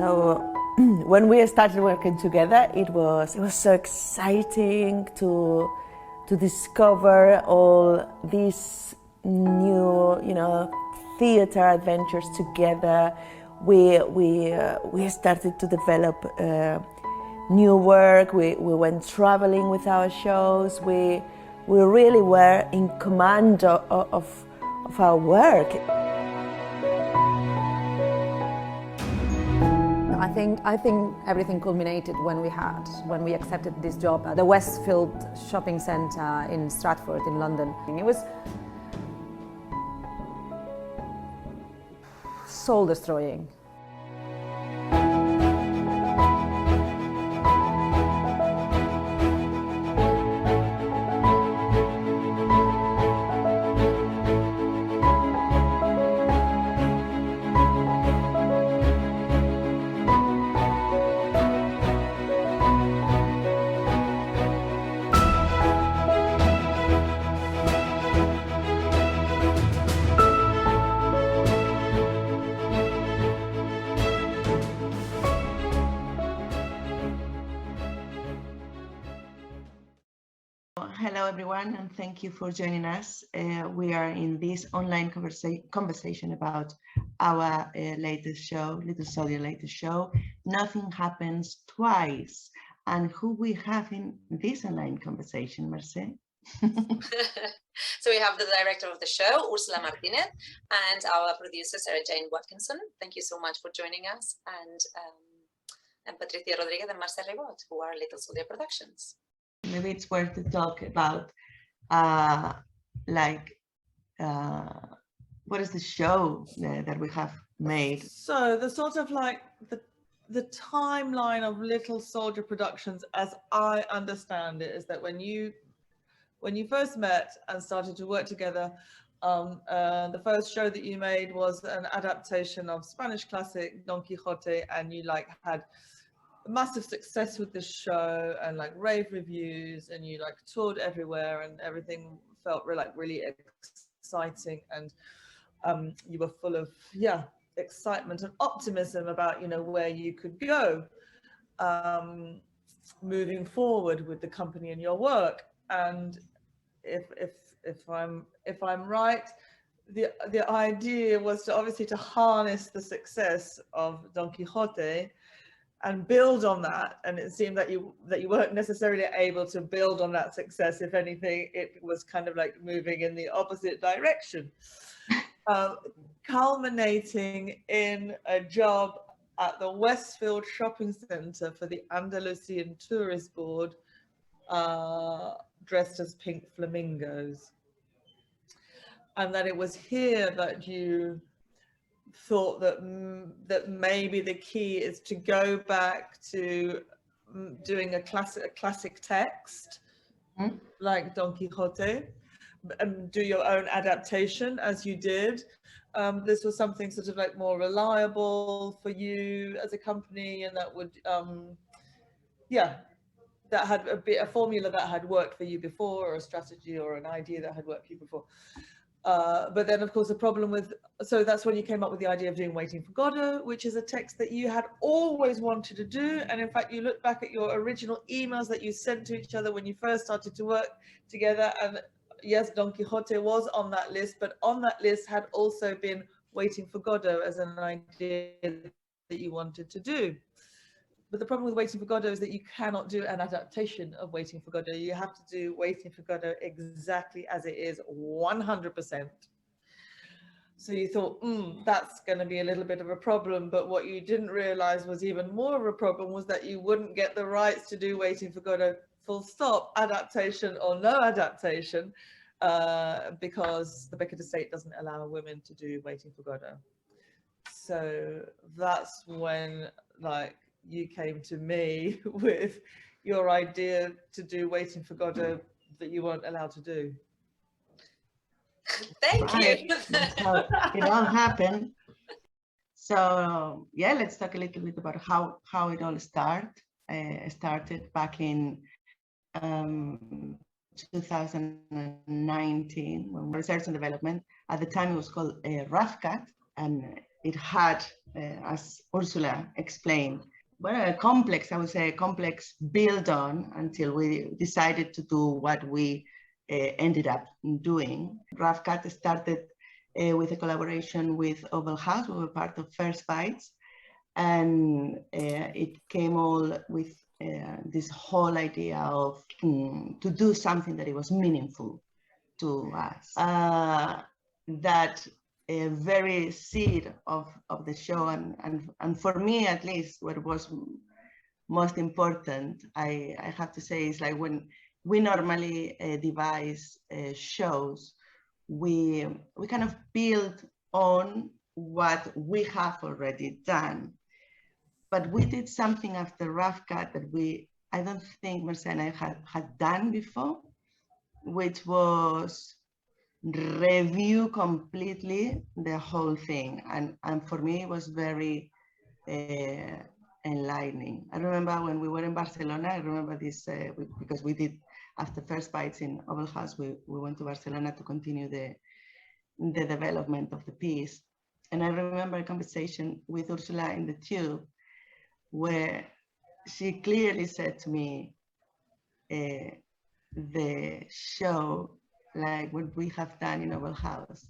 So when we started working together, it was so exciting to discover all these new, theater adventures together. We started to develop new work. We went traveling with our shows. We really were in command of our work. I think everything culminated when we accepted this job at the Westfield Shopping Centre in Stratford in London. It was soul destroying. Hello everyone, and thank you for joining us. We are in this online conversation about our latest show, Little Soldier latest show, Nothing Happens Twice. And who we have in this online conversation, Mercè? So we have the director of the show, Ursula Martinez, and our producer, Sarah Jane Watkinson. Thank you so much for joining us. And Patricia Rodriguez and Mercè Ribot, who are Little Soldier Productions. Maybe it's worth to talk about what is the show that we have made. So the sort of like the timeline of Little Soldier Productions, as I understand it, is that when you first met and started to work together, the first show that you made was an adaptation of Spanish classic Don Quixote, and you had massive success with this show and rave reviews, and you toured everywhere, and everything felt really exciting, and you were full of excitement and optimism about where you could go moving forward with the company and your work. And if I'm right, the idea was to harness the success of Don Quixote and build on that, and it seemed that you weren't necessarily able to build on that success. If anything, it was kind of moving in the opposite direction, culminating in a job at the Westfield Shopping Centre for the Andalusian Tourist Board, dressed as pink flamingos, and that it was here that you thought that maybe the key is to go back to doing a classic text like Don Quixote, and do your own adaptation as you did. This was something sort of more reliable for you as a company, and that would that had a formula that had worked for you before, or a strategy or an idea that had worked for you before. But then, of course, the problem so that's when you came up with the idea of doing Waiting for Godot, which is a text that you had always wanted to do. And in fact, you look back at your original emails that you sent to each other when you first started to work together, and yes, Don Quixote was on that list, but on that list had also been Waiting for Godot as an idea that you wanted to do. But the problem with Waiting for Godot is that you cannot do an adaptation of Waiting for Godot. You have to do Waiting for Godot exactly as it is, 100%. So you thought, that's going to be a little bit of a problem. But what you didn't realize was even more of a problem was that you wouldn't get the rights to do Waiting for Godot, full stop, adaptation or no adaptation, because the Beckett estate doesn't allow women to do Waiting for Godot. So that's when you came to me with your idea to do Waiting for Godot that you weren't allowed to do. Thank you. So it all happened. So let's talk a little bit about how it all started back in 2019 when research and development. At the time it was called RAFCAT, and it had, as Ursula explained, well, a complex, I would say, a complex build on until we decided to do what we ended up doing. Rough Cut started with a collaboration with Oval House. We were part of First Bites, and it came all with this whole idea of to do something that it was meaningful to us. That very seed of the show, and for me at least, what was most important, I have to say, is like when we normally devise shows, we kind of build on what we have already done. But we did something after Rough Cut that I don't think Mercè and I had done before, which was review completely the whole thing. And for me, it was very enlightening. I remember when we were in Barcelona, I remember this, because we did, after First Bites in Oval House, we went to Barcelona to continue the development of the piece. And I remember a conversation with Ursula in the tube, where she clearly said to me, the show, like what we have done in Oval House,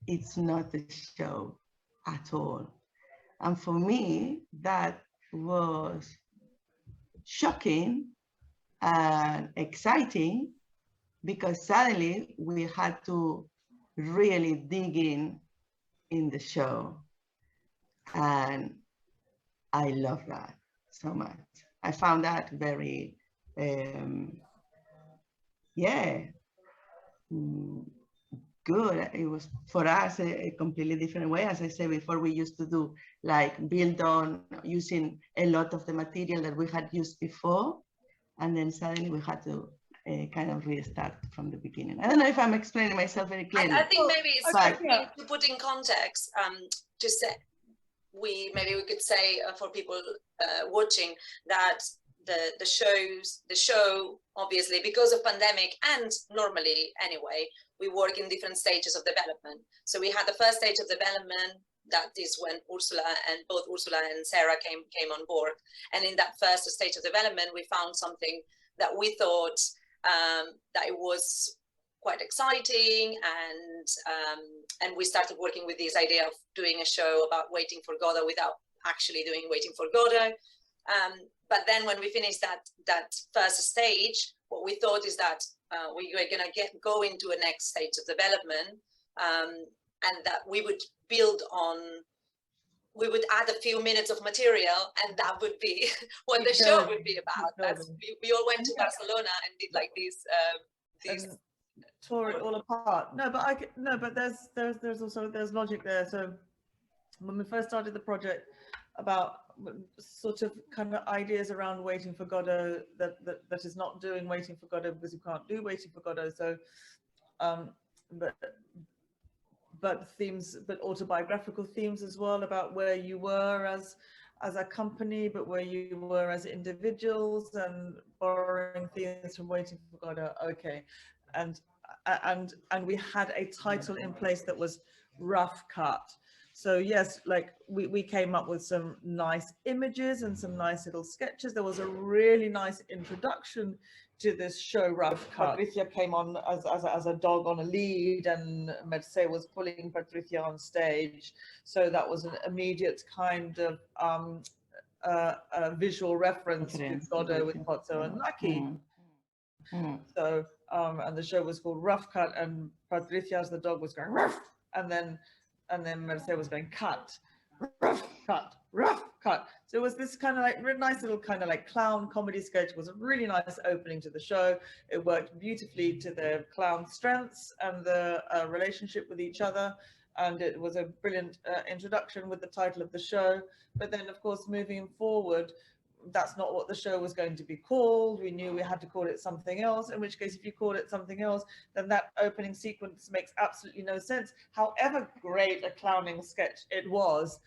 it's not a show at all. And for me, that was shocking and exciting, because suddenly we had to really dig in the show. And I love that so much. I found that very, good. It was for us a completely different way. As I said before, we used to do like build on using a lot of the material that we had used before. And then suddenly we had to kind of restart from the beginning. I don't know if I'm explaining myself very clearly. I think maybe it's something to put in context, to say, maybe we could say for people watching that the show, obviously, because of pandemic and normally anyway, we work in different stages of development. So we had the first stage of development, that is when both Ursula and Sarah came on board. And in that first stage of development, we found something that we thought that it was quite exciting, and we started working with this idea of doing a show about Waiting for Godot without actually doing Waiting for Godot. But then when we finished that first stage, what we thought is that we were going to go into a next stage of development, and that we would build on, we would add a few minutes of material, and that would be what the show would be about. We all went to Barcelona and did like these tore it all apart. No, but there's also logic there. So when we first started the project, about sort of kind of ideas around Waiting for Godot, that is not doing Waiting for Godot because you can't do Waiting for Godot. So but themes, but autobiographical themes as well, about where you were as a company, but where you were as individuals, and borrowing themes from Waiting for Godot. Okay, and we had a title in place that was Rough Cut. So yes, like we came up with some nice images and some nice little sketches. There was a really nice introduction to this show, Rough Cut. Patricia came on as a dog on a lead, and Mercè was pulling Patricia on stage. So that was an immediate kind of visual reference to Godot with Pozzo and Lucky. So and the show was called Rough Cut, and Patricia as the dog was going ruff, and then Mercè was going cut, rough cut, rough cut. So it was this kind of like really nice little kind of like clown comedy sketch. It was a really nice opening to the show. It worked beautifully to the clown strengths and the relationship with each other. And it was a brilliant introduction with the title of the show. But then, of course, moving forward, that's not what the show was going to be called. We knew we had to call it something else, in which case if you called it something else, then that opening sequence makes absolutely no sense. However great a clowning sketch it was,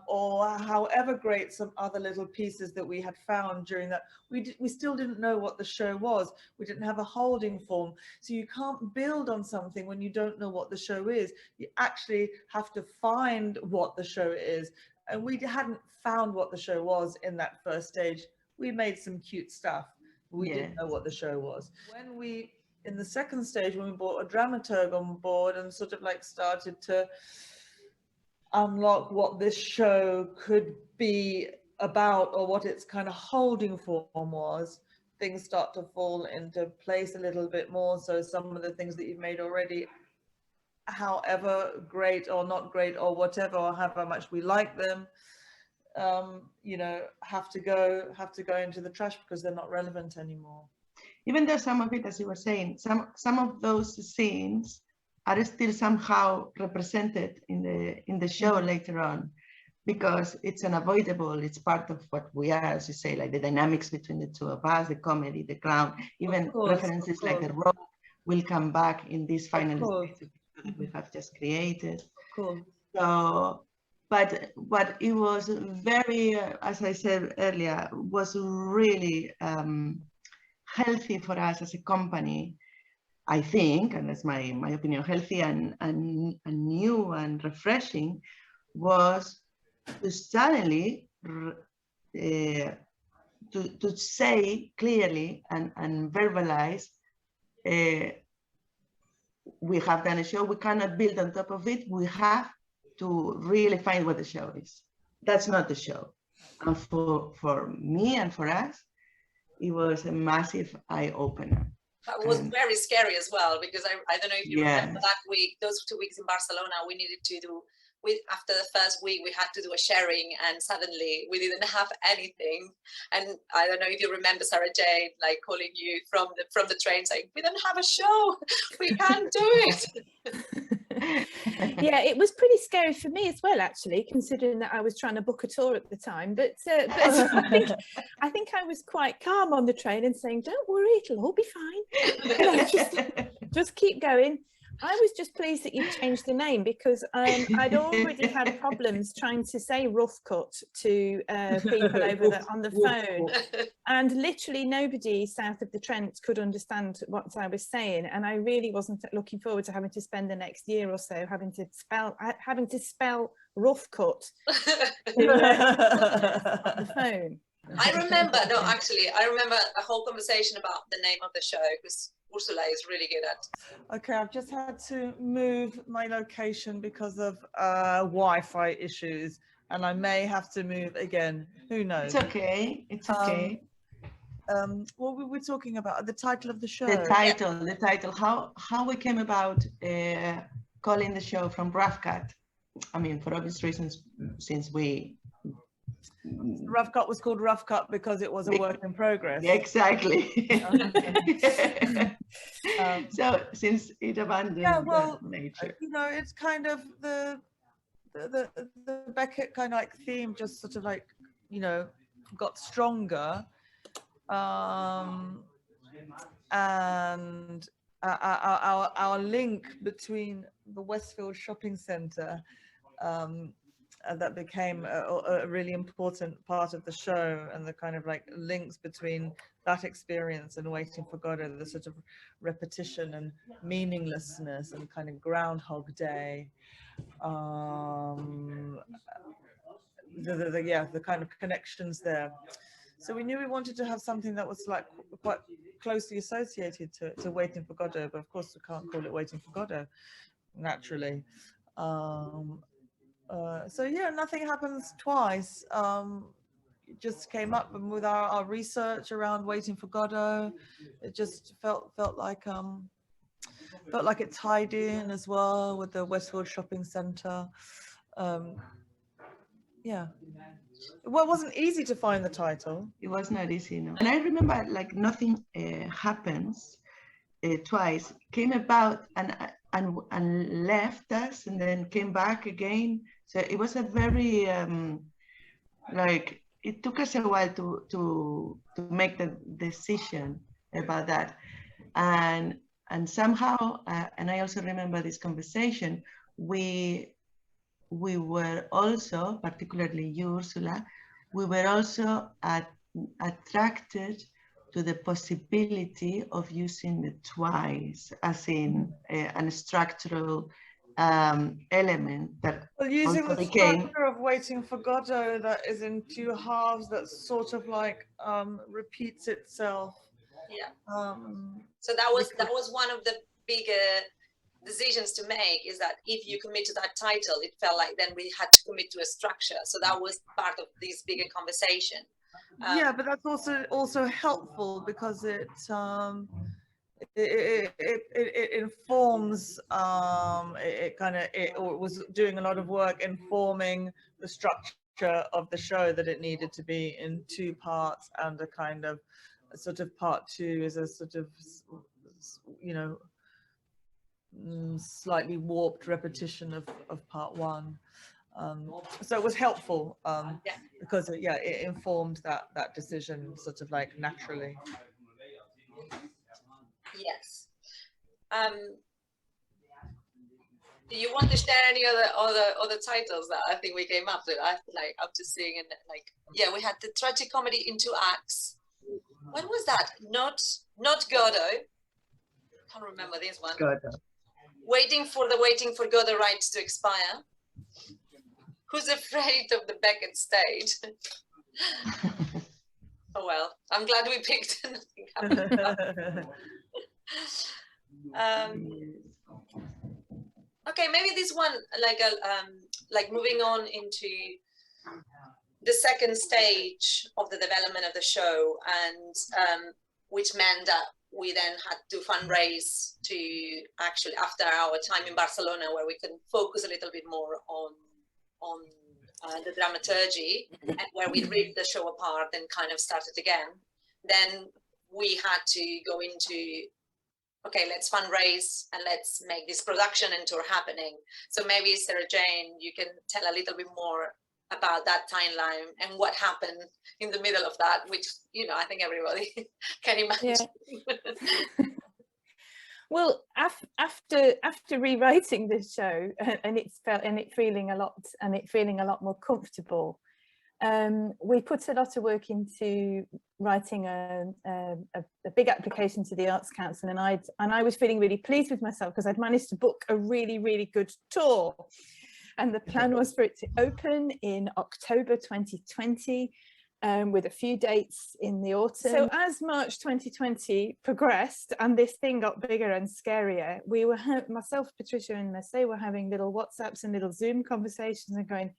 or however great some other little pieces that we had found during that, we still didn't know what the show was. We didn't have a holding form. So you can't build on something when you don't know what the show is. You actually have to find what the show is. And we hadn't found what the show was in that first stage. We made some cute stuff. We didn't know what the show was. When we, in the second stage, when we brought a dramaturg on board and sort of like started to unlock what this show could be about, or what its kind of holding form was, things start to fall into place a little bit more. So some of the things that you've made already, however great or not great or whatever, or however much we like them, you know, have to go into the trash because they're not relevant anymore. Even though some of it, as you were saying, some of those scenes are still somehow represented in the show later on, because it's unavoidable. It's part of what we are, as you say, like the dynamics between the two of us, the comedy, the clown, even references like the rope will come back in this final stage that we have just created. So, but what it was very, as I said earlier, was really healthy for us as a company, I think, and that's my opinion, healthy and new and refreshing, was to suddenly to say clearly and verbalize, we have done a show, we cannot build on top of it, we have to really find what the show is. That's not the show. And for me and for us, it was a massive eye-opener. That was very scary as well, because I don't know if you remember that week, those 2 weeks in Barcelona, we needed to do, after the first week, we had to do a sharing, and suddenly we didn't have anything. And I don't know if you remember Sarah Jane, like calling you from the train saying, we don't have a show, we can't do it. Yeah, it was pretty scary for me as well, actually, considering that I was trying to book a tour at the time. But I think I was quite calm on the train and saying, don't worry, it'll all be fine. Just keep going. I was just pleased that you changed the name, because I'd already had problems trying to say rough cut to people over on the phone, and literally nobody south of the Trent could understand what I was saying, and I really wasn't looking forward to having to spend the next year or so having to spell rough cut on the phone. I remember a whole conversation about the name of the show, because Ursula is really good at. Okay, I've just had to move my location because of Wi-Fi issues, and I may have to move again. Who knows? It's okay. It's okay. What were we talking about? The title of the show. The title. How we came about calling the show From Rough Cut. I mean, for obvious reasons, since we. Rough Cut was called Rough Cut because it was a work in progress. Exactly. So since it abandoned nature. You know, it's kind of the Beckett kind of like theme just sort of like, you know, got stronger, and our link between the Westfield shopping centre, that became a really important part of the show, and the kind of like links between that experience and Waiting for Godot, the sort of repetition and meaninglessness and kind of Groundhog Day, the kind of connections there. So we knew we wanted to have something that was like quite closely associated to Waiting for Godot, but of course we can't call it Waiting for Godot, naturally. So yeah, nothing happens twice. It just came up, and with our research around Waiting for Godot, it just felt like it tied in as well with the Westfield shopping centre. Yeah. Well, it wasn't easy to find the title. It was not easy, no. And I remember, like, Nothing Happens twice came about and left us, and then came back again. So it was a very like it took us a while to make the decision about that, and somehow, and I also remember this conversation, we were also, particularly you, Ursula, we were also attracted to the possibility of using the twice as in a structural element that using also the structure of Waiting for Godot that is in two halves, that sort of like repeats itself. Yeah. So that was one of the bigger decisions to make, is that if you commit to that title, it felt like then we had to commit to a structure. So that was part of this bigger conversation. Yeah, but that's also helpful because it informs, it was doing a lot of work informing the structure of the show, that it needed to be in two parts, and a kind of sort of part two is a sort of, you know, slightly warped repetition of part one. So it was helpful because it informed that decision sort of like naturally. Yes. Do you want to share any other titles that I think we came up with? I'm just seeing it, like, yeah, we had the tragic comedy in 2 acts. When was that? Not Godot. Can't remember this one. Godot. Waiting for Godot rights to expire. Who's afraid of the Beckett state? Oh well, I'm glad we picked nothing happened. Okay, maybe this one, like moving on into the second stage of the development of the show, and which meant that we then had to fundraise to actually, after our time in Barcelona, where we can focus a little bit more on the dramaturgy, and where we ripped the show apart and kind of started again. Then we had to go into, okay, let's fundraise and let's make this production and tour happening. So maybe Sarah Jane, you can tell a little bit more about that timeline and what happened in the middle of that, which, you know, I think everybody can imagine. Yeah. Well, after rewriting this show and it feeling a lot more comfortable, we put a lot of work into writing a big application to the Arts Council, and I was feeling really pleased with myself because I'd managed to book a really, really good tour, and the plan was for it to open in October 2020. With a few dates in the autumn. So as March 2020 progressed and this thing got bigger and scarier, we were, myself, Patricia and Mercè were having little WhatsApps and little Zoom conversations and going,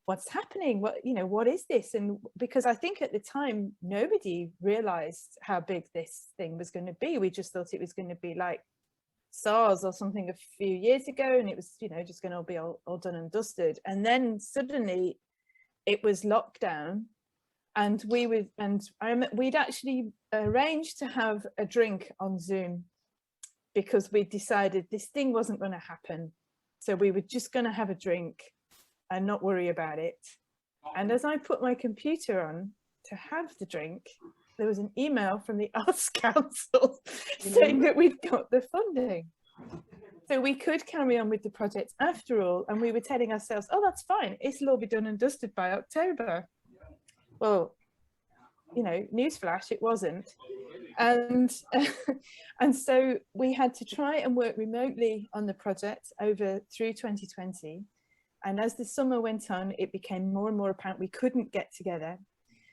what's happening? What is this? And because I think at the time, nobody realized how big this thing was going to be. We just thought it was going to be like SARS or something a few years ago, and it was, you know, just going to be all done and dusted. And then suddenly it was lockdown. And we'd actually arranged to have a drink on Zoom because we decided this thing wasn't going to happen. So we were just going to have a drink and not worry about it. And as I put my computer on to have the drink, there was an email from the Arts Council saying that we'd got the funding. So we could carry on with the project after all. And we were telling ourselves, oh, that's fine. It'll all be done and dusted by October. Well, you know, newsflash, it wasn't. And so we had to try and work remotely on the project through 2020. And as the summer went on, it became more and more apparent we couldn't get together.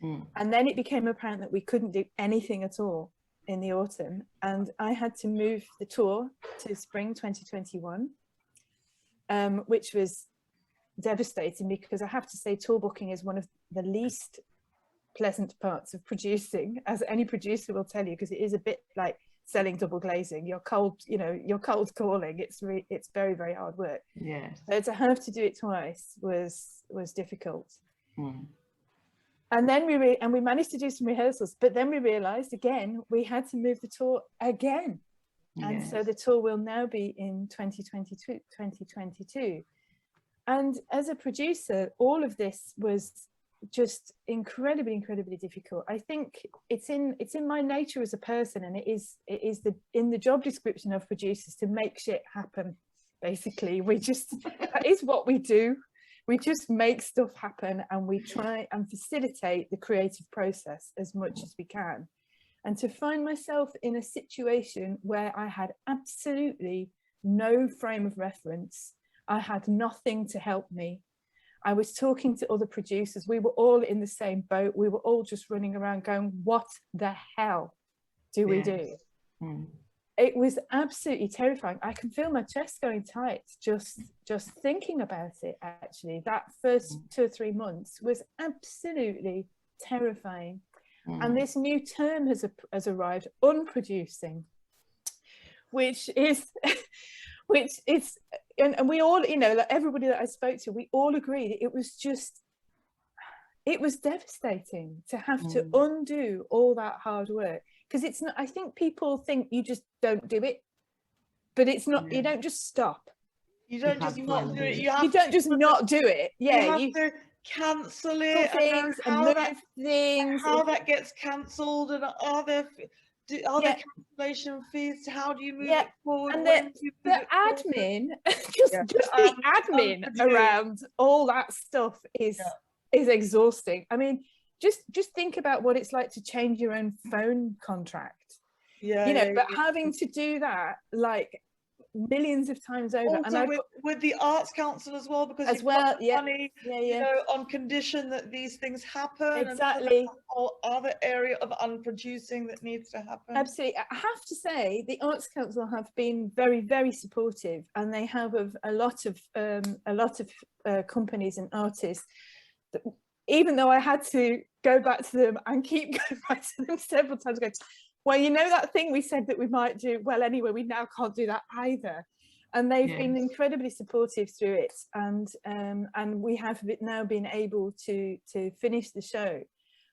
And then it became apparent that we couldn't do anything at all in the autumn. And I had to move the tour to spring 2021, which was devastating because I have to say tour booking is one of the least pleasant parts of producing, as any producer will tell you, because it is a bit like selling double glazing. You're cold calling. It's very, very hard work. Yes. So to have to do it twice was difficult. And then we managed to do some rehearsals, but then we realized again we had to move the tour again. And so the tour will now be in 2022. And as a producer, all of this was just incredibly difficult. I think it's in my nature as a person, and it is in the job description of producers to make shit happen. Basically, that is what we do. We just make stuff happen, and we try and facilitate the creative process as much as we can. And to find myself in a situation where I had absolutely no frame of reference, I had nothing to help me. I was talking to other producers. We were all in the same boat. We were all just running around going, what the hell do we do? It was absolutely terrifying. I can feel my chest going tight just thinking about it, actually. That first 2 or 3 months was absolutely terrifying. And this new term has arrived, unproducing, which is and we all, you know, like everybody that I spoke to, we all agreed it was devastating to have to undo all that hard work. Because it's not, I think people think you just don't do it, but it's not, you don't just stop. You don't just not do it. You don't just not do it. Yeah, you have to cancel it. Things and move things. How that gets cancelled, and are there cancellation fees? How do you move it forward? And the admin, just the admin around all that stuff is exhausting. I mean, just think about what it's like to change your own phone contract. But having to do that like millions of times over. Also, and with the Arts Council as well, because money, you know, on condition that these things happen. Exactly. And a whole other area of unproducing that needs to happen. Absolutely. I have to say, the Arts Council have been very supportive, and they have of a lot of companies and artists. Even though I had to go back to them and keep going back to them several times, going, well, you know that thing we said that we might do? Well, anyway, we now can't do that either. And they've been incredibly supportive through it. And we have now been able to finish the show.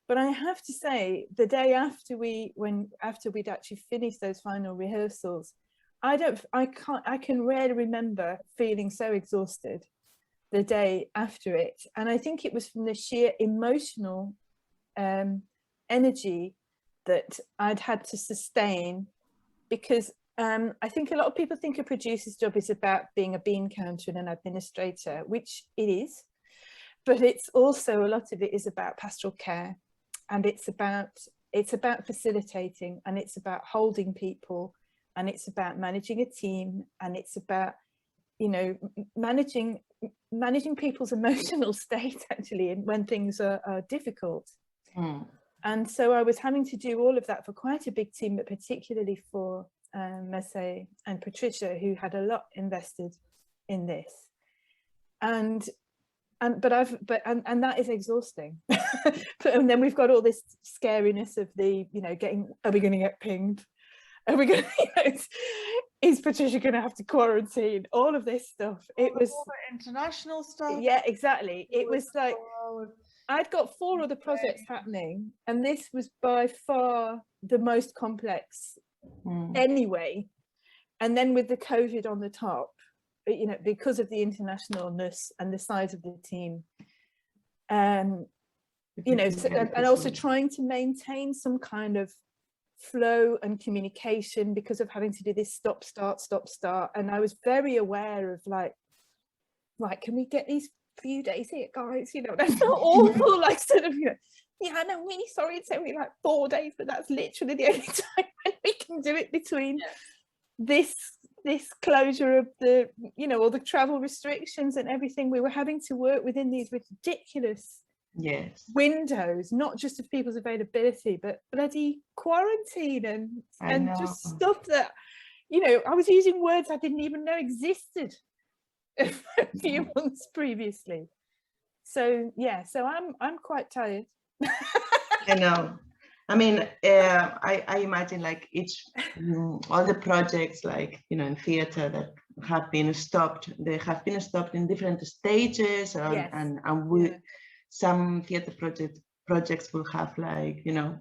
But I have to say, the day after we'd actually finished those final rehearsals, I can rarely remember feeling so exhausted the day after it. And I think it was from the sheer emotional energy that I'd had to sustain, because I think a lot of people think a producer's job is about being a bean counter and an administrator, which it is, but it's also, a lot of it is about pastoral care, and it's about facilitating, and it's about holding people, and it's about managing a team, and it's about, you know, managing people's emotional state, actually, and when things are difficult. And so I was having to do all of that for quite a big team, but particularly for Mercè and Patricia, who had a lot invested in this. And that is exhausting. And then we've got all this scariness of the, you know, are we going to get pinged? Are we going to, is Patricia going to have to quarantine? All of this stuff. It was all the international stuff. Yeah, exactly. It was like, I'd got 4 other projects happening, and this was by far the most complex anyway. And then with the COVID on the top, you know, because of the internationalness and the size of the team, you know, and also trying to maintain some kind of flow and communication because of having to do this stop, start. And I was very aware of like, right, can we get these few days here, guys? You know, that's not awful, like sort of, you know, yeah, I'm really sorry, it's only like 4 days, but that's literally the only time when we can do it between this closure of the, you know, all the travel restrictions and everything. We were having to work within these ridiculous windows, not just of people's availability, but bloody quarantine and just stuff that, you know, I was using words I didn't even know existed a few months previously. So yeah, so I'm quite tired. I know. I mean, I imagine like all the projects, like, you know, in theatre that have been stopped, they have been stopped in different stages, and some theatre projects will have, like, you know,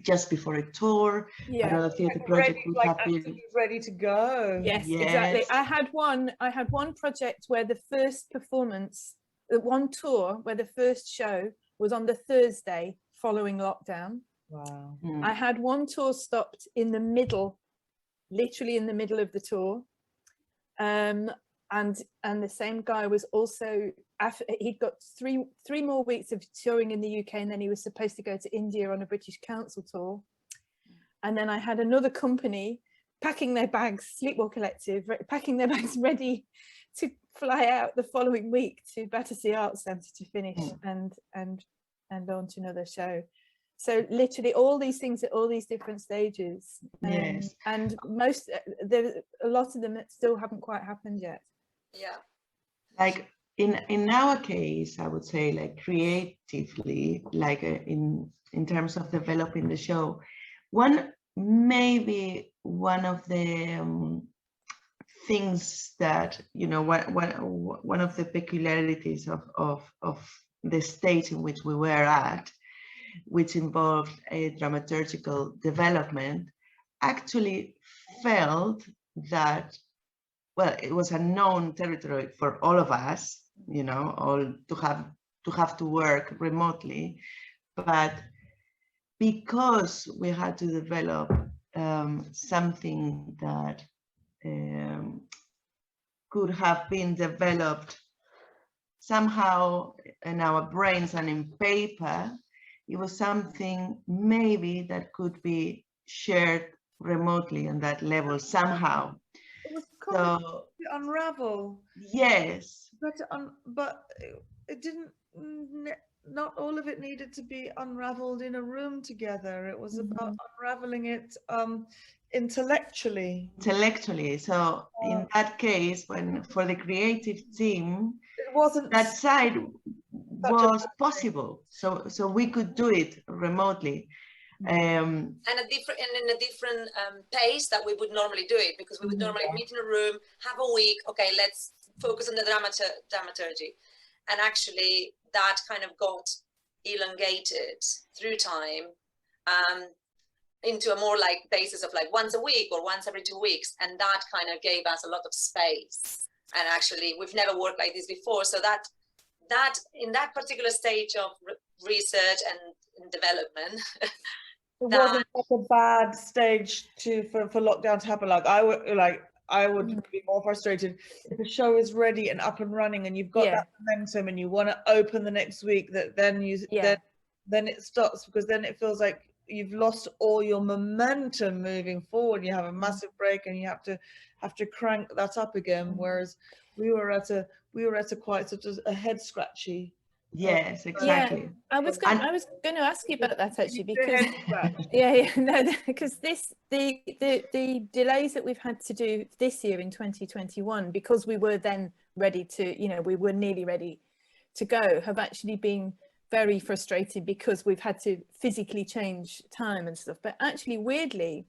just before a tour. Another theatre project will have been ready to go. Yes, exactly. I had one project where the first performance, one tour where the first show was on the Thursday following lockdown. Wow. I had one tour stopped in the middle, literally in the middle of the tour. And the same guy was also, he'd got three more weeks of touring in the UK, and then he was supposed to go to India on a British Council tour. And then I had another company packing their bags, Sleepwalk Collective, packing their bags ready to fly out the following week to Battersea Arts Centre to finish and launch another show. So literally all these things at all these different stages. Yes. And a lot of them that still haven't quite happened yet. Yeah. Like in our case, I would say, like creatively, like in terms of developing the show, maybe one of the things that, you know, one of the peculiarities of the stage in which we were at, which involved a dramaturgical development, actually felt that, well, it was a known territory for all of us, you know, all to have to work remotely, but because we had to develop something that could have been developed somehow in our brains and in paper, it was something maybe that could be shared remotely on that level somehow. It was So to unravel. yes, but it didn't. Not all of it needed to be unraveled in a room together. It was about unraveling it intellectually. So in that case, when for the creative team, It wasn't that side was possible. So we could do it remotely. And in a different pace that we would normally do it, because we would normally meet in a room, have a week, okay, let's focus on the dramaturgy. And actually that kind of got elongated through time into a more like basis of like once a week or once every 2 weeks. And that kind of gave us a lot of space. And actually we've never worked like this before. So that in that particular stage of research and development, it wasn't like a bad stage for lockdown to happen. I would be more frustrated if the show is ready and up and running and you've got that momentum and you want to open the next week, that then it stops, because then it feels like you've lost all your momentum moving forward. You have a massive break and you have to crank that up again. Whereas we were at a quite sort of a head scratchy. Yes, exactly. Yeah, I was going to ask you about that actually, because because the delays that we've had to do this year in 2021, because we were then ready to, you know, we were nearly ready to go, have actually been very frustrating, because we've had to physically change time and stuff. But actually, weirdly,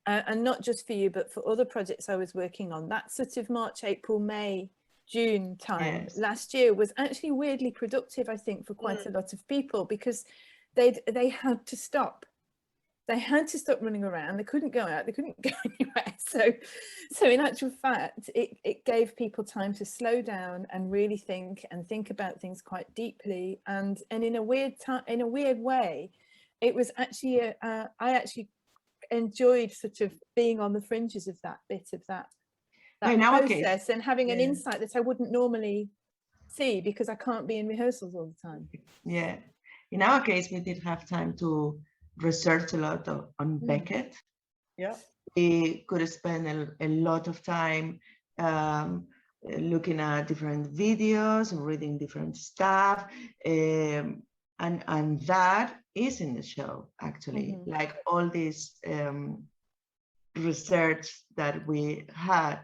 and not just for you, but for other projects I was working on, that sort of March, April, May, June time last year was actually weirdly productive, I think, for quite a lot of people, because they had to stop. They had to stop running around. They couldn't go out. They couldn't go anywhere. So in actual fact, it gave people time to slow down and really think about things quite deeply. And in a weird way, it was actually I actually enjoyed sort of being on the fringes of that bit of that process, and having an insight that I wouldn't normally see, because I can't be in rehearsals all the time. Yeah, in our case, we did have time to research a lot on Beckett. Yeah, we could spend a lot of time looking at different videos and reading different stuff, and that is in the show actually. Like all this research that we had,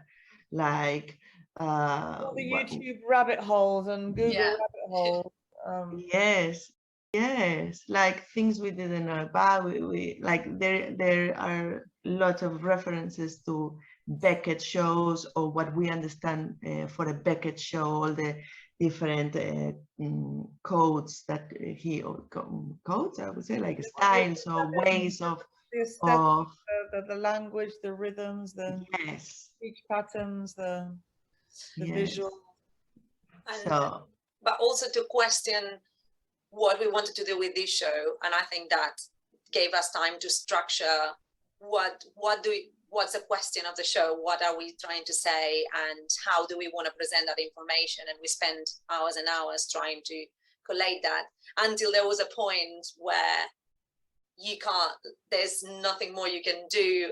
like all the YouTube rabbit holes and Google rabbit holes. Yes, like things we didn't know about. We like there are a lot of references to Beckett shows, or what we understand for a Beckett show, all the different codes that codes, I would say, like styles or ways of the aesthetic, the language, the rhythms, the speech patterns, the visual. But also to question what we wanted to do with this show, and I think that gave us time to structure what's the question of the show, what are we trying to say, and how do we want to present that information. And we spent hours and hours trying to collate that until there was a point where you can't, there's nothing more you can do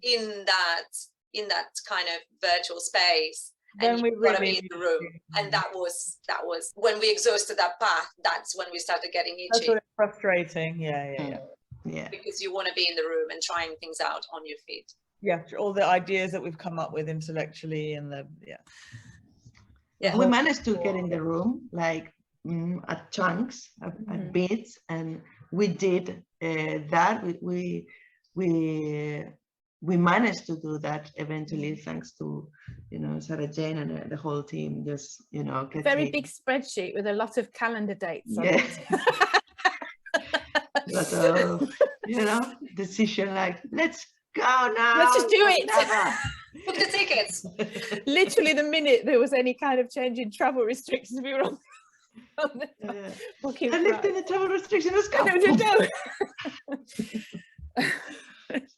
in that kind of virtual space. And you've got to be in the room. And that was when we exhausted that path, that's when we started getting itchy. That's what it's frustrating. Yeah. Because you want to be in the room and trying things out on your feet. Yeah, all the ideas that we've come up with intellectually and we managed to get in the room like at chunks, at bits, and we did that. We managed to do that eventually, thanks to Sarah Jane and the whole team. Just a very big spreadsheet with a lot of calendar dates on it. Lot of decision like, let's go now. Let's just do it. Book the tickets. Literally the minute there was any kind of change in travel restrictions, we were on the booking. I lived in the travel restriction. Let's go.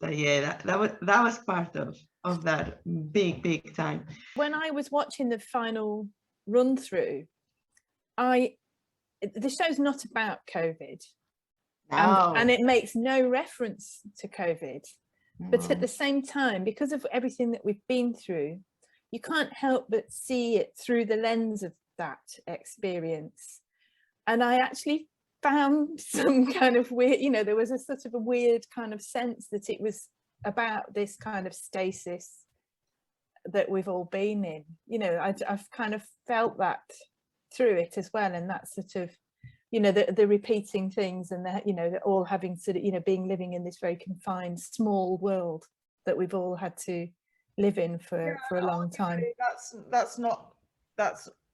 So yeah, that was part of that big time. When I was watching the final run through, the show's not about COVID. No. And it makes no reference to COVID. But at the same time, because of everything that we've been through, you can't help but see it through the lens of that experience. And I actually found some kind of weird, there was a sort of a weird kind of sense that it was about this kind of stasis that we've all been in. I've kind of felt that through it as well. And that sort of, the repeating things and the all having sort of living in this very confined small world that we've all had to live in for a long time. That's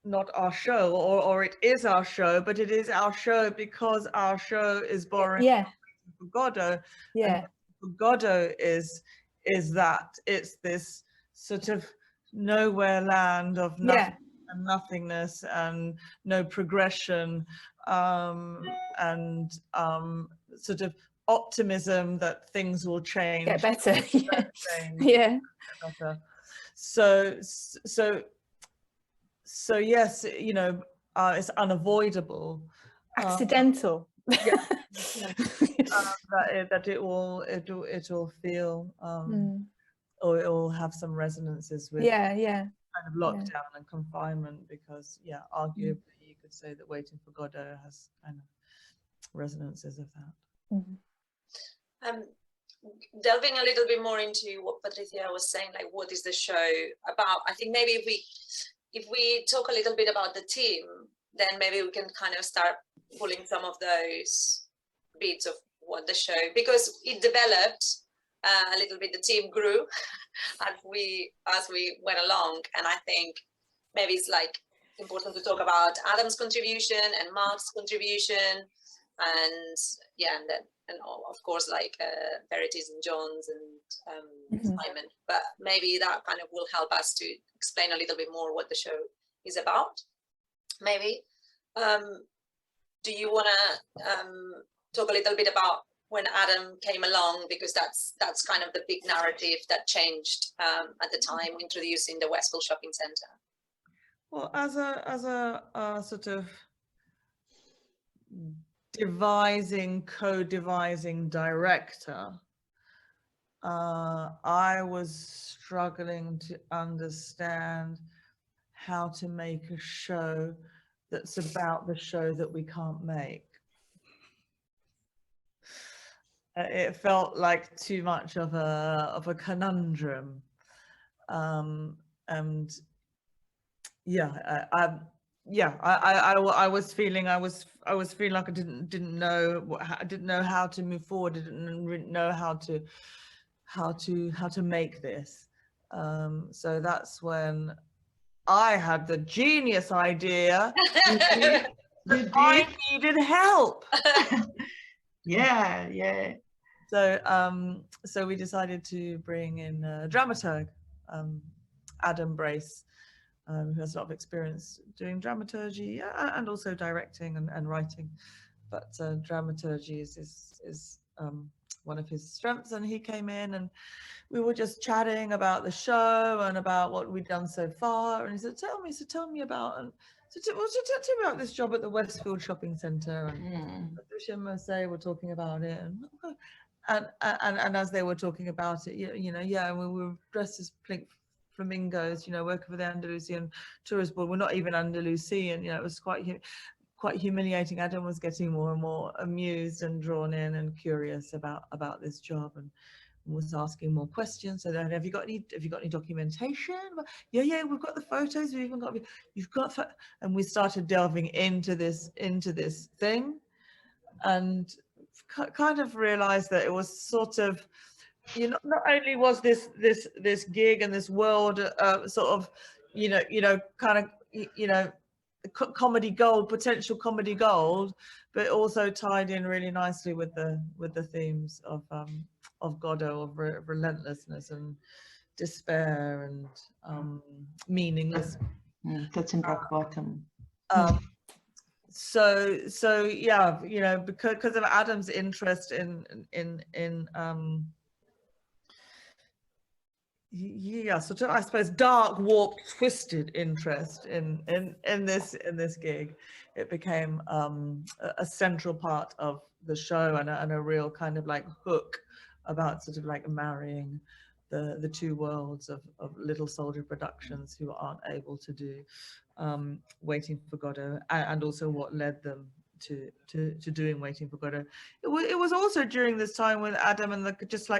not our show, or it is our show, but it is our show because our show is borrowing from Godot. And Godot is that it's this sort of nowhere land of nothing and nothingness and no progression, and sort of optimism that things will change, get better. Better. So yes, it's unavoidable, accidental, that it will feel or it will have some resonances with kind of lockdown and confinement, because arguably you could say that Waiting for Godot has kind of resonances of that. Delving a little bit more into what Patricia was saying, like what is the show about, I think maybe if we talk a little bit about the team, then maybe we can kind of start pulling some of those bits of what the show, because it developed a little bit, the team grew as we went along. And I think maybe it's like important to talk about Adam's contribution and Mark's contribution, and and of course like Verity's and John's and Simon. But maybe that kind of will help us to explain a little bit more what the show is about. Maybe do you want to talk a little bit about when Adam came along, because that's kind of the big narrative that changed at the time, introducing the Westfield Shopping Centre? Well, as a sort of co-devising director, I was struggling to understand how to make a show that's about the show that we can't make. It felt like too much of a conundrum, and I was feeling like I didn't know how to move forward. Didn't know how to make this. So that's when I had the genius idea that I needed help. Yeah. So we decided to bring in a dramaturg, Adam Brace, who has a lot of experience doing dramaturgy and also directing and writing. But dramaturgy is one of his strengths, and he came in and we were just chatting about the show and about what we'd done so far. And he said, tell me about, and so tell me about this job at the Westfield Shopping Centre. And Patricia and Mercè were talking about it, and as they were talking about it, and we were dressed as pink flamingos, working for the Andalusian Tourist Board. We're not even Andalusian, it was quite humiliating. Adam was getting more and more amused and drawn in and curious about this job, and was asking more questions. So then, have you got any documentation? Yeah, we've got the photos. We've even got, and we started delving into this thing, and kind of realized that it was sort of, not only was this gig and this world sort of, kind of, comedy gold, potential comedy gold, but also tied in really nicely with the themes of Godot, of relentlessness and despair and meaningless. Touching rock bottom. So yeah, because of Adam's interest in sort of, I suppose, dark, warped, twisted interest in this gig, it became a central part of the show and a real kind of like hook about sort of like marrying the two worlds of Little Soldier Productions, who aren't able to do Waiting for Godot, and also what led them to doing Waiting for Godot. It was also during this time when Adam and just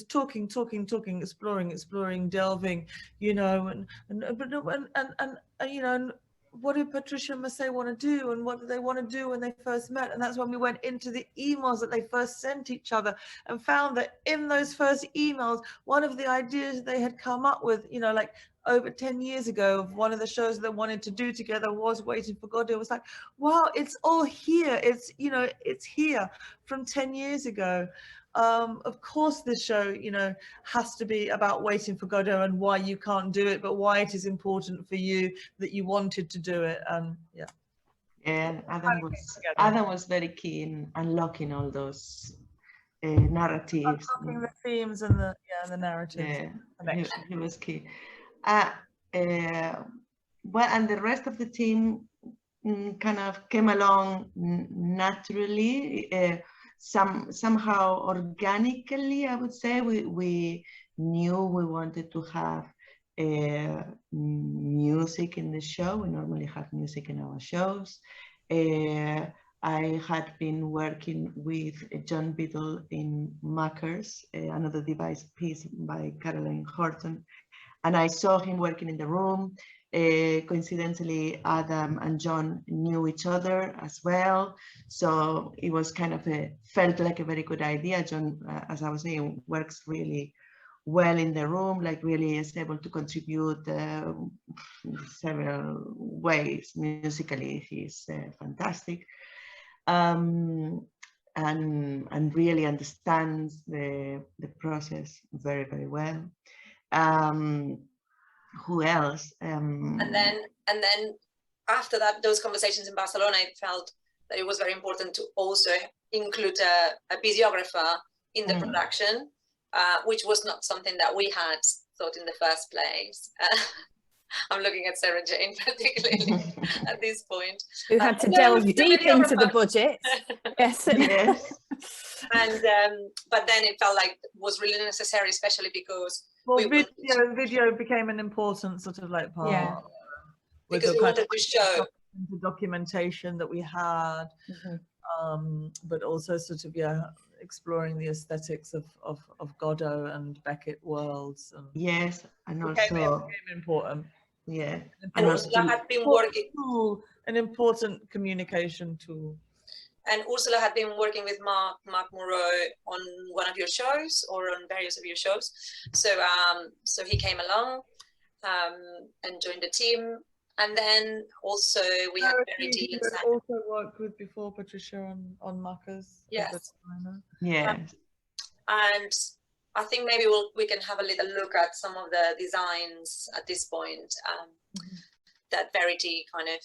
talking, exploring, delving, and what did Patricia and Mercè want to do, and what did they want to do when they first met? And that's when we went into the emails that they first sent each other, and found that in those first emails, one of the ideas they had come up with, like over 10 years ago, of one of the shows they wanted to do together was Waiting for Godot. It was like, wow, it's all here. It's here from 10 years ago. Of course, this show, has to be about Waiting for Godot and why you can't do it, but why it is important for you that you wanted to do it. Yeah. Yeah, Adam was very key in unlocking all those narratives. Unlocking the themes and the narratives. Yeah, he was key. Well, and the rest of the team kind of came along naturally. Somehow organically, I would say. We knew we wanted to have music in the show. We normally have music in our shows. I had been working with John Biddle in Makers, another device piece by Caroline Horton, and I saw him working in the room. Coincidentally, Adam and John knew each other as well, so it was kind of felt like a very good idea. John, as I was saying, works really well in the room, like really is able to contribute several ways. Musically, he's fantastic, and really understands the process very, very well. Who else? And then after that, those conversations in Barcelona, I felt that it was very important to also include a videographer in the production, which was not something that we had thought in the first place. I'm looking at Sarah Jane particularly at this point. Who had to delve deep into the budget. Yes. Yes. And but then it felt like it was really necessary, especially because video became an important sort of like part. Yeah. Because we wanted to show the documentation that we had, but also sort of exploring the aesthetics of Godot and Beckett worlds. And yes, and also became important. Yeah, and Ursula had been working an important communication tool. And Ursula had been working with Mark Moreau on one of your shows, or on various of your shows. So so he came along and joined the team. And then also we had Mary Dean. Also worked with before Patricia on Markers. Yes. Yeah. And I think maybe we can have a little look at some of the designs at this point. that Verity kind of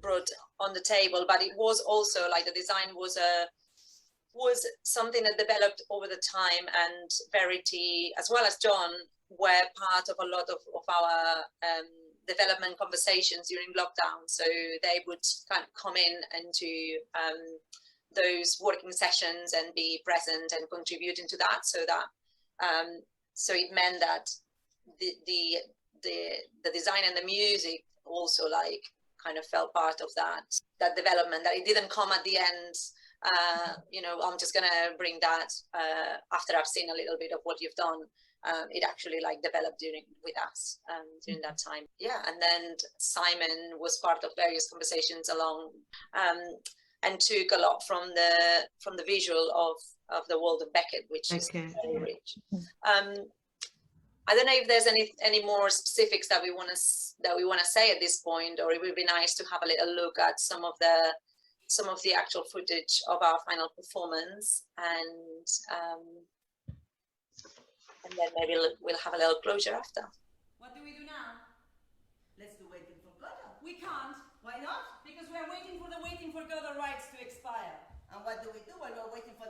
brought on the table, but it was also like the design was something that developed over the time, and Verity as well as John were part of a lot of our development conversations during lockdown. So they would kind of come in into those working sessions and be present and contributing to that, so that so it meant that the design and the music also like kind of felt part of that development, that it didn't come at the end, you know, I'm just gonna bring that after I've seen a little bit of what you've done. It actually like developed with us during that time. Yeah, and then Simon was part of various conversations along and took a lot from the visual of the world of Beckett, which is very rich. I don't know if there's any more specifics that we want to say at this point, or it would be nice to have a little look at some of the actual footage of our final performance, and then maybe we'll have a little closure after. What do we do now? Let's do Waiting for Godot. We can't. Why not? Because we're waiting for Godot rights to expire. And what do we do while we're waiting for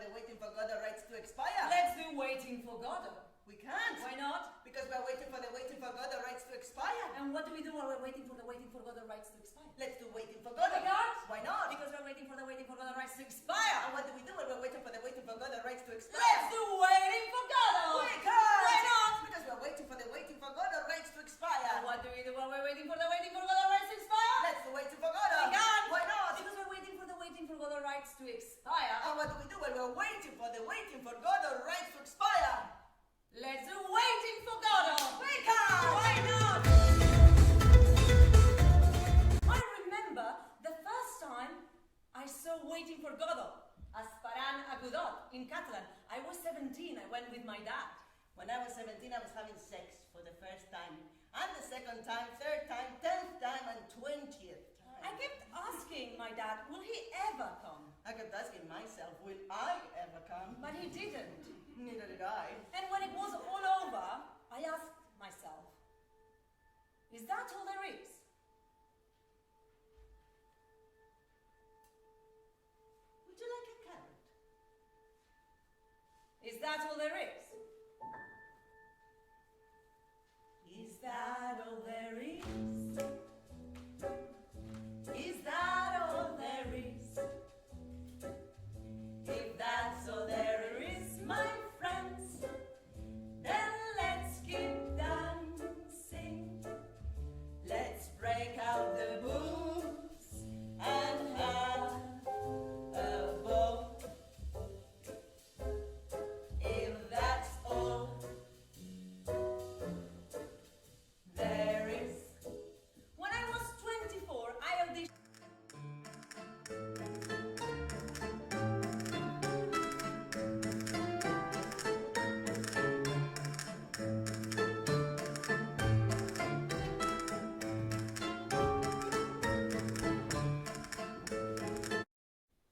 Godot rights to expire? Let's do Waiting for Godot. We can't. Why not? Because we're waiting for Godot rights to expire. And what do we do while we're waiting for Godot rights to expire? Let's do Waiting for Godot. Why not? Why not? Because we're waiting for Godot rights to expire. And what do we do while we're waiting for Godot rights to expire? Let's do Waiting for Godot. We can't. Why not? Because we're waiting for Godot rights to expire. And what do we do while we're waiting for Godot rights to expire? Let's do Waiting for Godot. We can't. Why not? Because we're waiting for Godot rights to expire. And what do we do while we're waiting for Godot rights to expire? Let's do Waiting for Godot. We can't. Why not? I remember the first time I saw Waiting for Godot, Esperant a Godot in Catalan. I was 17. I went with my dad. When I was 17, I was having sex for the first time, and the second time, third time, 10th time, and 20th time. I kept asking my dad, will he ever come? I kept asking myself, will I ever come? But he didn't. Neither did I. And when it was all over, I asked myself, is that all there is? Would you like a carrot? Is that all there is? Is that all there is? Is that all there is? If that's all there is, my friends, then let's keep dancing. Let's break out the booze and have a ball. If that's all there is. When I was 24, I auditioned.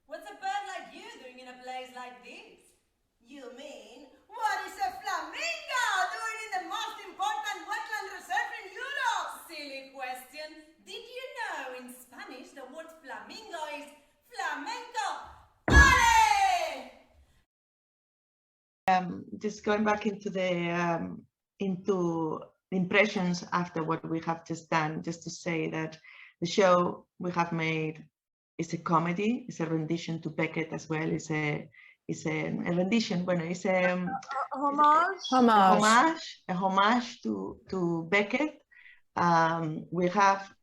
What's a bird like you doing in a place like this? You mean, what is a flamingo doing in the most important wetland reserve in Europe? Silly question. Did you know in Spanish the word flamingo is flamenco? ¡Ale! Just going back into the impressions after what we have just done, just to say that the show we have made is a comedy, it's a rendition to Beckett as well, it's a rendition, bueno, it's a homage to Beckett. We have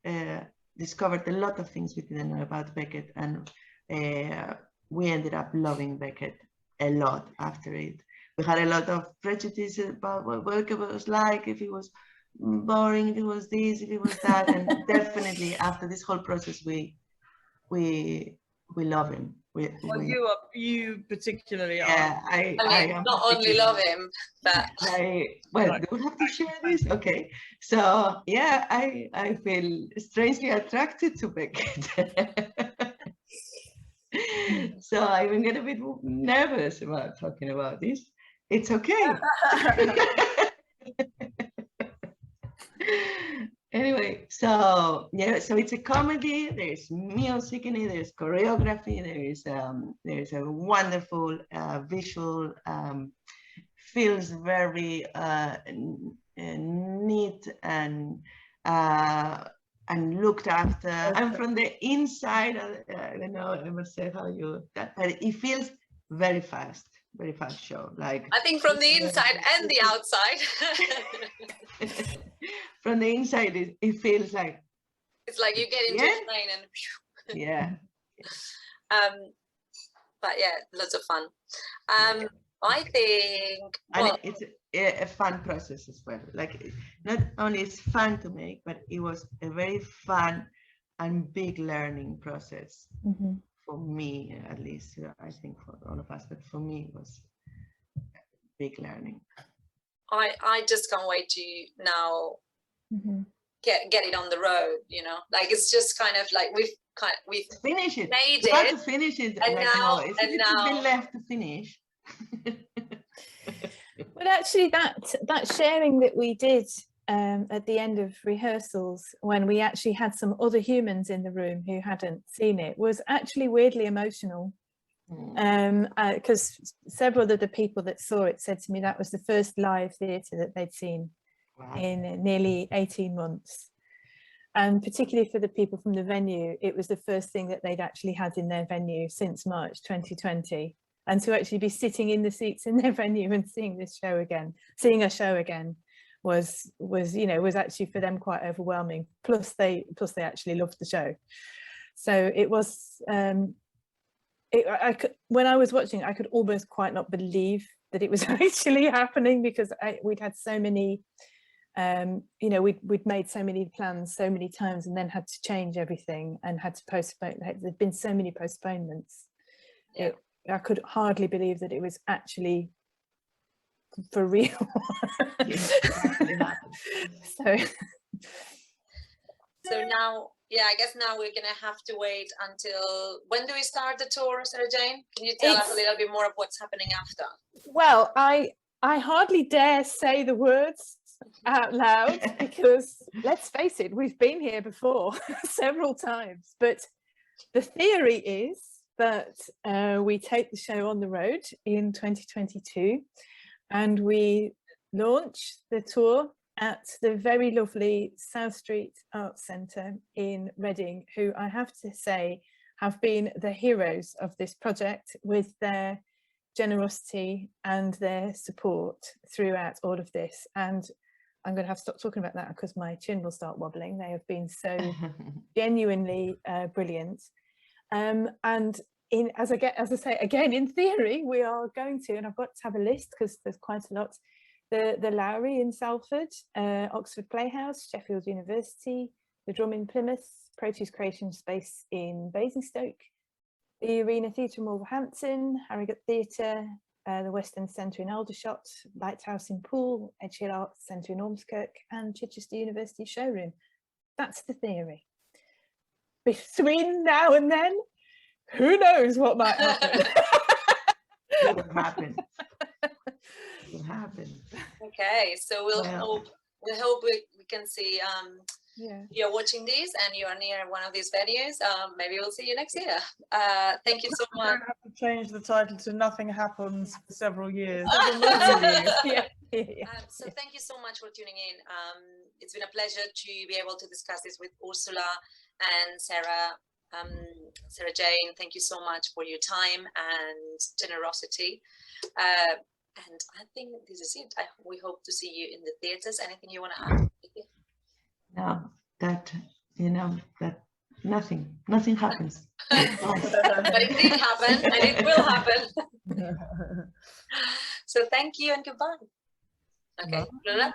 discovered a lot of things we didn't know about Beckett, and we ended up loving Beckett a lot after it. We had a lot of prejudices about what Beckett was like, if it was boring, if it was this, if it was that, and definitely after this whole process, we love him. You particularly are. Yeah, I am not only love him, but well, do we have to share this? Okay, so yeah, I feel strangely attracted to Beckett. So I'm getting a bit nervous about talking about this. It's okay. Anyway. Anyway, so yeah, so it's a comedy. There's music in it. There's choreography. There's a wonderful visual. Feels very neat and looked after. And from the inside, I don't know, I must say how you that, but it feels very fast show. Like I think from the inside and the outside. From the inside, it feels like it's like you get into a plane and yeah. But yeah, lots of fun. I think and it's a fun process as well. Like not only it's fun to make, but it was a very fun and big learning process for me, at least. I think for all of us, but for me it was big learning. I just can't wait to now get it on the road. You know, like it's just kind of like we've finished it. Made we it to finish it, and right now it's and now been left to finish. But actually that sharing that we did at the end of rehearsals, when we actually had some other humans in the room who hadn't seen it, was actually weirdly emotional. Because several of the people that saw it said to me that was the first live theatre that they'd seen in nearly 18 months. And particularly for the people from the venue, it was the first thing that they'd actually had in their venue since March 2020. And to actually be sitting in the seats in their venue and seeing a show again was actually for them quite overwhelming. Plus they actually loved the show. So it was, when I was watching, I could almost quite not believe that it was actually happening, because we'd had so many, we'd made so many plans so many times and then had to change everything and had to postpone. There'd been so many postponements. Yeah. I could hardly believe that it was actually for real. So now, yeah, I guess now we're gonna have to wait until, when do we start the tour, Sarah Jane? Can you tell us a little bit more of what's happening after? Well, I hardly dare say the words out loud because let's face it, we've been here before several times. But the theory is that we take the show on the road in 2022 and we launch the tour at the very lovely South Street Arts Centre in Reading, who I have to say have been the heroes of this project with their generosity and their support throughout all of this. And I'm going to have to stop talking about that because my chin will start wobbling. They have been so genuinely brilliant. And as I say again, in theory, we are going to, and I've got to have a list because there's quite a lot. The Lowry in Salford, Oxford Playhouse, Sheffield University, the Drum in Plymouth, Proteus Creation Space in Basingstoke, the Arena Theatre in Wolverhampton, Harrogate Theatre, the West End Centre in Aldershot, Lighthouse in Poole, Edge Hill Arts Centre in Ormskirk, and Chichester University Showroom. That's the theory. Between now and then, who knows what might happen? It will happen. It will happen. Okay, so we'll hope we can see you're watching this and you are near one of these venues. Maybe we'll see you next year. Thank you so much. I have to change the title to Nothing Happens for several years. So thank you so much for tuning in. It's been a pleasure to be able to discuss this with Ursula and Sarah. Sarah Jane, thank you so much for your time and generosity. And I think this is it. We hope to see you in the theatres. Anything you want to add? No, that nothing happens. But it did happen and it will happen. So thank you and goodbye. Okay, Ursula?